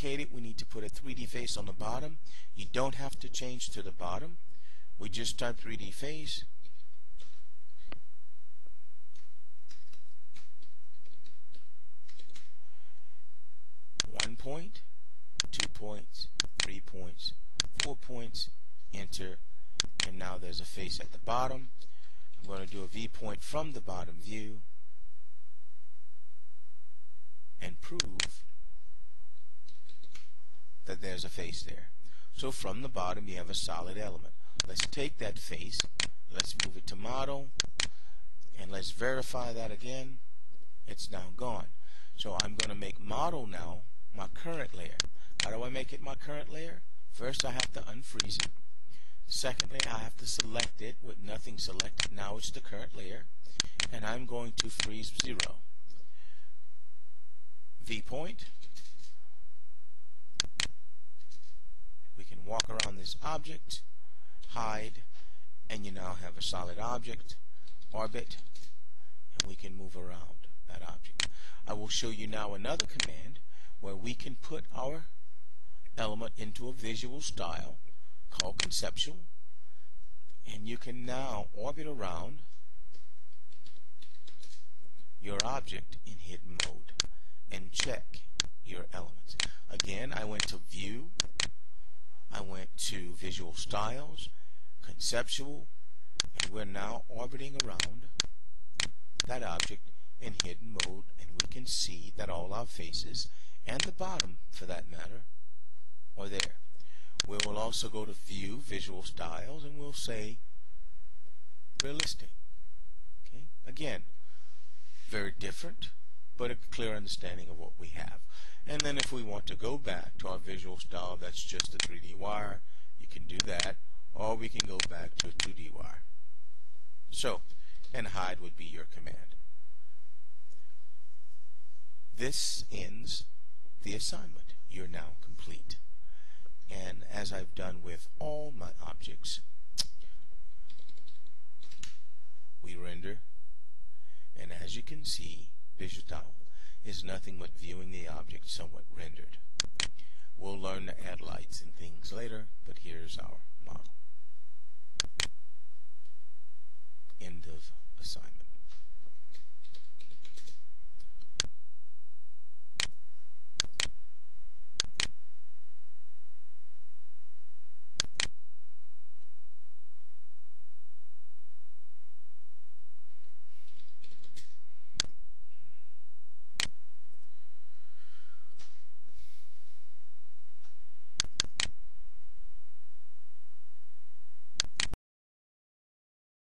indicated we need to put a 3D face on the bottom. You don't have to change to the bottom. We just type 3D face. One point, 2 points, 3 points, 4 points, enter, and now there's a face at the bottom. I'm going to do a viewpoint from the bottom view and prove that there's a face there. So from the bottom you have a solid element. Let's take that face, let's move it to model, and let's verify that again. It's now gone. So I'm going to make model now my current layer. How do I make it my current layer? First I have to unfreeze it. Secondly, I have to select it with nothing selected. Now it's the current layer, and I'm going to freeze 0. Viewpoint. We can walk around this object, hide, and you now have a solid object, orbit, and we can move around that object. I will show you now another command where we can put our element into a visual style called conceptual, and you can now orbit around your object in hidden mode and check your elements. Again, I went to view, I went to visual styles, conceptual, and we're now orbiting around that object in hidden mode, and we can see that all our faces, and the bottom for that matter, are there. We will also go to view, visual styles, and we'll say realistic. Okay? Again, very different, but a clear understanding of what we have. And then if we want to go back to our visual style that's just a 3D wire, you can do that, or we can go back to a 2D wire. So, and hide would be your command. This ends the assignment. You're now complete. And as I've done with all my objects, we render, and as you can see, visual style is nothing but viewing the object somewhat rendered. We'll learn to add lights and things later, but here's our model. End of assignment.